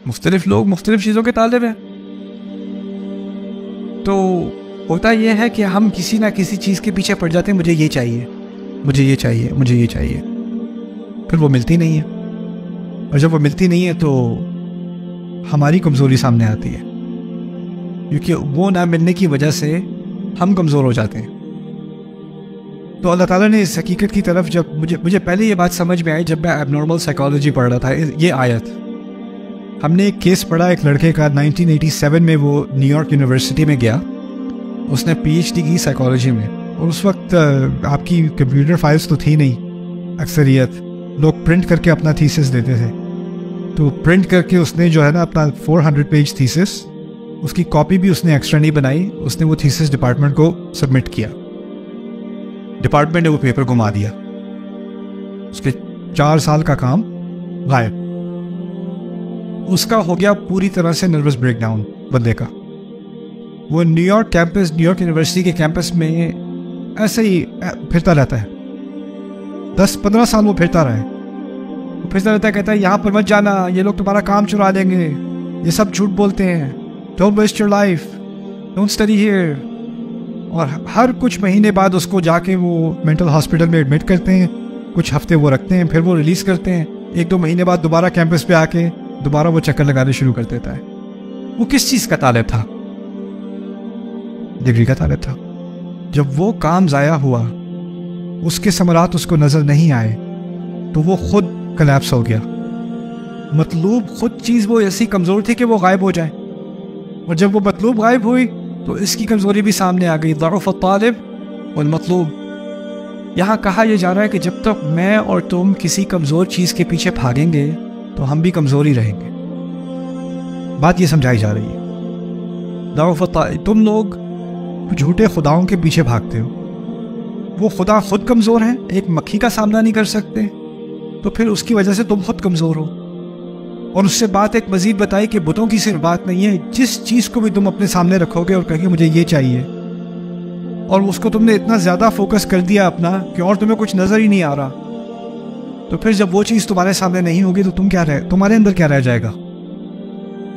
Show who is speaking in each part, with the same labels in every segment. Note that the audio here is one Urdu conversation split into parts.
Speaker 1: مختلف لوگ مختلف چیزوں کے طالب ہیں. تو ہوتا یہ ہے کہ ہم کسی نہ کسی چیز کے پیچھے پڑ جاتے ہیں, مجھے یہ چاہیے, مجھے یہ چاہیے, مجھے یہ چاہیے, پھر وہ ملتی نہیں ہے. اور جب وہ ملتی نہیں ہے تو ہماری کمزوری سامنے آتی ہے, کیونکہ وہ نہ ملنے کی وجہ سے ہم کمزور ہو جاتے ہیں. تو اللہ تعالیٰ نے اس حقیقت کی طرف جب مجھے پہلے یہ بات سمجھ میں آئی جب میں ایب نارمل سائیکالوجی پڑھ رہا تھا. یہ آیت ہم نے ایک کیس پڑھا ایک لڑکے کا 1987 میں, وہ نیو یارک یونیورسٹی میں گیا, اس نے PhD کی سائیکالوجی میں. اور اس وقت آپ کی کمپیوٹر فائلز تو تھی نہیں, اکثریت لوگ پرنٹ کر کے اپنا تھیسس دیتے تھے. تو پرنٹ کر کے اس نے جو ہے نا اپنا 400 پیج تھیسس, اس کی کاپی بھی اس نے ایکسٹرا نہیں بنائی, اس نے وہ تھیسس ڈپارٹمنٹ کو سبمٹ کیا. ڈپارٹمنٹ نے وہ پیپر گما دیا, اس کے 4 سال کا کام غائب. اس کا ہو گیا پوری طرح سے نروس بریک ڈاؤن بندے کا. وہ New York campus, New York university کے کیمپس میں ایسے ہی پھرتا رہتا ہے. 10-15 سال وہ پھرتا رہا ہے, پھرتا رہتا ہے, کہتا ہے یہاں پر مت جانا, یہ لوگ تمہارا کام چرا لیں گے, یہ سب جھوٹ بولتے ہیں, don't waste your life, don't study here. اور ہر کچھ مہینے بعد اس کو جا کے وہ مینٹل ہاسپٹل میں ایڈمٹ کرتے ہیں, کچھ ہفتے وہ رکھتے ہیں, پھر وہ ریلیز کرتے ہیں. 1-2 مہینے بعد دوبارہ کیمپس پہ آ کے دوبارہ وہ چکر لگانے شروع کر دیتا ہے. وہ کس چیز کا طالب تھا؟ ڈگری کا طالب تھا. جب وہ کام ضائع ہوا, اس کے ثمرات اس کو نظر نہیں آئے, تو وہ خود کلیپس ہو گیا. مطلوب خود چیز وہ ایسی کمزور تھی کہ وہ غائب ہو جائے, اور جب وہ مطلوب غائب ہوئی تو اس کی کمزوری بھی سامنے آ گئی. ضعف الطالب والمطلوب. یہاں کہا یہ جا رہا ہے کہ جب تک میں اور تم کسی کمزور چیز کے پیچھے بھاگیں گے تو ہم بھی کمزور ہی رہیں گے. بات یہ سمجھائی جا رہی ہے. ضعف الطالب, تم لوگ جھوٹے خداؤں کے پیچھے بھاگتے ہو, وہ خدا خود کمزور ہیں, ایک مکھی کا سامنا نہیں کر سکتے, تو پھر اس کی وجہ سے تم خود کمزور ہو. اور اس سے بات ایک مزید بتائی کہ بتوں کی صرف بات نہیں ہے, جس چیز کو بھی تم اپنے سامنے رکھو گے اور کہو گے مجھے یہ چاہیے, اور اس کو تم نے اتنا زیادہ فوکس کر دیا اپنا کہ اور تمہیں کچھ نظر ہی نہیں آ رہا, تو پھر جب وہ چیز تمہارے سامنے نہیں ہوگی تو تمہارے اندر کیا رہ جائے گا؟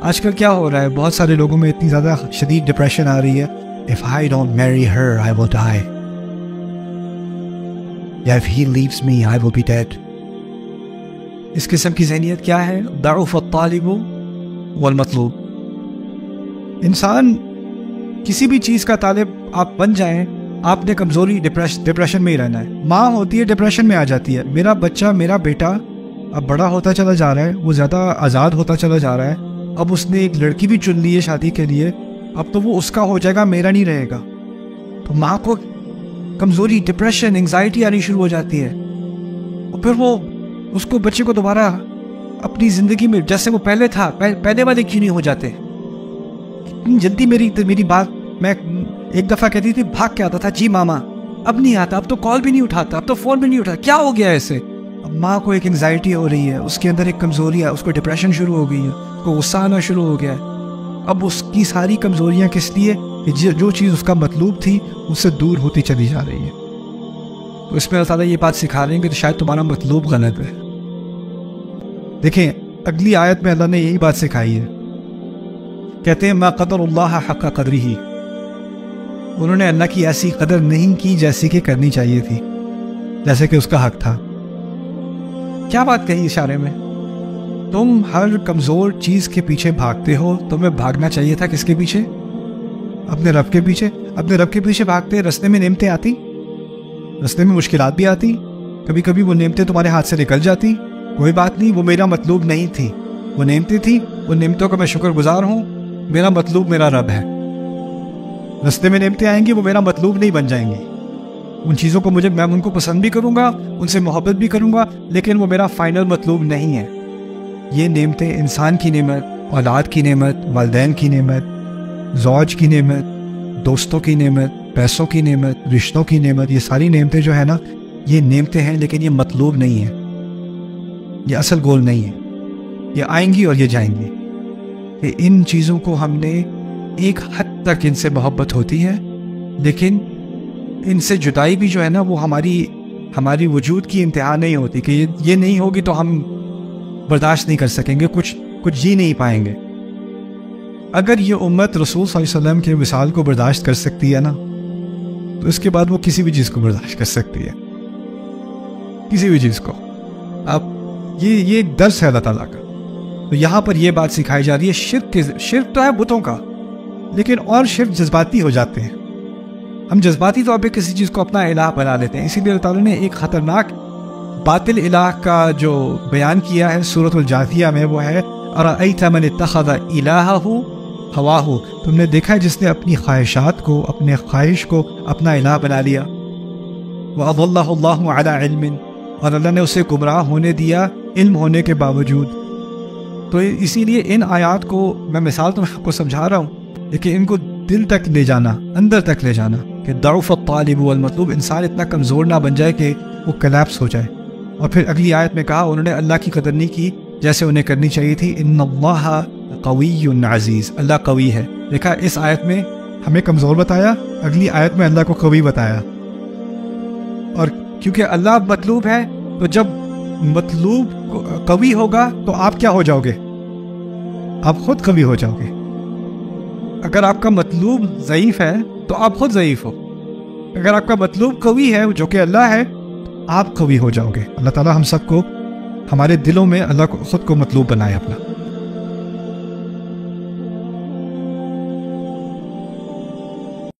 Speaker 1: آج کل کیا ہو رہا ہے, بہت سارے لوگوں میں اتنی زیادہ شدید ڈپریشن آ رہی ہے. If I don't marry her, I will die. Yeah, if he leaves me, I will be dead. اس قسم کی ذہنیت کیا ہے؟ ضعف الطالب والمطلوب. انسان کسی بھی چیز کا طالب آپ بن جائیں, آپ نے کمزوری ڈپریشن میں ہی رہنا ہے. ماں ہوتی ہے ڈپریشن میں آ جاتی ہے, میرا بچہ, میرا بیٹا اب بڑا ہوتا چلا جا رہا ہے, وہ زیادہ آزاد ہوتا چلا جا رہا ہے, اب اس نے ایک لڑکی بھی چن لی ہے شادی کے لیے, اب تو وہ اس کا ہو جائے گا, میرا نہیں رہے گا. تو ماں کو کمزوری, ڈپریشن, انگزائٹی آنی شروع ہو جاتی ہے, اور پھر وہ اس کو بچے کو دوبارہ اپنی زندگی میں جیسے وہ پہلے تھا, پہلے والے کیوں نہیں ہو جاتے؟ اتنی جلدی میری بات, میں ایک دفعہ کہتی تھی بھاگ کے آتا تھا, جی ماما, اب نہیں آتا, اب تو کال بھی نہیں اٹھاتا, اب تو فون بھی نہیں اٹھاتا, کیا ہو گیا ایسے؟ اب ماں کو ایک انگزائٹی ہو رہی ہے, اس کے اندر ایک کمزوری ہے, اس کو ڈپریشن شروع ہو گئی ہے, اس کو غصہ آنا شروع ہو گیا ہے. اب اس کی ساری کمزوریاں کس لیے؟ کہ جو چیز اس کا مطلوب تھی اس سے دور ہوتی چلی جا رہی ہے. تو اس میں اللہ تعالیٰ یہ بات سکھا رہے ہیں کہ شاید تمہارا مطلوب غلط ہے. دیکھیں اگلی آیت میں اللہ نے یہی بات سکھائی ہے, کہتے ہیں ما قدر اللہ حق قدرہ, انہوں نے اللہ کی ایسی قدر نہیں کی جیسی کہ کرنی چاہیے تھی, جیسے کہ اس کا حق تھا. کیا بات کہی اشارے میں؟ تم ہر کمزور چیز کے پیچھے بھاگتے ہو, تمہیں بھاگنا چاہیے تھا کس کے پیچھے؟ اپنے رب کے پیچھے. اپنے رب کے پیچھے بھاگتے, رستے میں نعمتیں آتی, رستے میں مشکلات بھی آتی, کبھی کبھی وہ نعمتیں تمہارے ہاتھ سے نکل جاتی, کوئی بات نہیں, وہ میرا مطلوب نہیں تھی, وہ نعمتیں تھیں, ان نعمتوں کا میں شکر گزار ہوں, میرا مطلوب میرا رب ہے. رستے میں نعمتیں آئیں گی, وہ میرا مطلوب نہیں بن جائیں گی, ان چیزوں کو میں ان کو پسند بھی کروں گا, ان سے محبت بھی کروں گا, لیکن وہ میرا فائنل مطلوب نہیں ہے. یہ نعمتیں انسان کی نعمت, اولاد کی نعمت, والدین کی نعمت, زوج کی نعمت, دوستوں کی نعمت, پیسوں کی نعمت, رشتوں کی نعمت, یہ ساری نعمتیں جو ہے نا, یہ نعمتیں ہیں, لیکن یہ مطلوب نہیں ہے, یہ اصل گول نہیں ہے. یہ آئیں گی اور یہ جائیں گی. کہ ان چیزوں کو ہم نے ایک حد تک ان سے محبت ہوتی ہے, لیکن ان سے جدائی بھی جو ہے نا وہ ہماری وجود کی انتہا نہیں ہوتی, کہ یہ نہیں ہوگی تو ہم برداشت نہیں کر سکیں گے. کچھ جی نہیں پائیں گے۔ اگر یہ امت رسول صلی اللہ علیہ وسلم کے وصال کو برداشت کر سکتی ہے نا، تو اس کے بعد وہ کسی بھی چیز کو برداشت کر سکتی ہے، کسی بھی چیز کو۔ اب یہ ایک درس ہے اللہ تعالیٰ کا۔ تو یہاں پر یہ بات سکھائی جا رہی ہے، شرک تو ہے بتوں کا، لیکن اور شرک جذباتی ہو جاتے ہیں۔ ہم جذباتی طور پہ کسی چیز کو اپنا الہ بنا لیتے ہیں، اسی لیے اللہ تعالیٰ نے ایک خطرناک باطل الہ کا جو بیان کیا ہے سورۃ الجاثیہ میں، وہ ہے اَرَأَيْتَ مَنِ اتَّخَذَ إِلَٰهَهُ هَوَاهُ، تم نے دیکھا ہے جس نے اپنی خواہشات کو، اپنے خواہش کو اپنا الہ بنا لیا۔ وَأَضَلَّهُ اللَّهُ عَلَىٰ عِلْمٍ، اور اللہ نے اسے گمراہ ہونے دیا علم ہونے کے باوجود۔ تو اسی لیے ان آیات کو میں مثال تو آپ کو سمجھا رہا ہوں، لیکن ان کو دل تک لے جانا، اندر تک لے جانا، کہ ضعف الطالب والمطلوب، انسان اتنا کمزور نہ بن جائے کہ وہ کلیپس ہو جائے۔ اور پھر اگلی آیت میں کہا انہوں نے اللہ کی قدر نہیں کی جیسے انہیں کرنی چاہیے تھی، ان اللہ قوی عزیز، اللہ قوی ہے۔ دیکھا اس آیت میں ہمیں کمزور بتایا، اگلی آیت میں اللہ کو قوی بتایا۔ اور کیونکہ اللہ مطلوب ہے، تو جب مطلوب قوی ہوگا تو آپ کیا ہو جاؤ گے؟ آپ خود قوی ہو جاؤ گے۔ اگر آپ کا مطلوب ضعیف ہے تو آپ خود ضعیف ہو، اگر آپ کا مطلوب قوی ہے جو کہ اللہ ہے، آپ قوی ہو جاؤ گے۔ اللہ تعالیٰ ہم سب کو، ہمارے دلوں میں اللہ کو خود کو مطلوب بنائے اپنا۔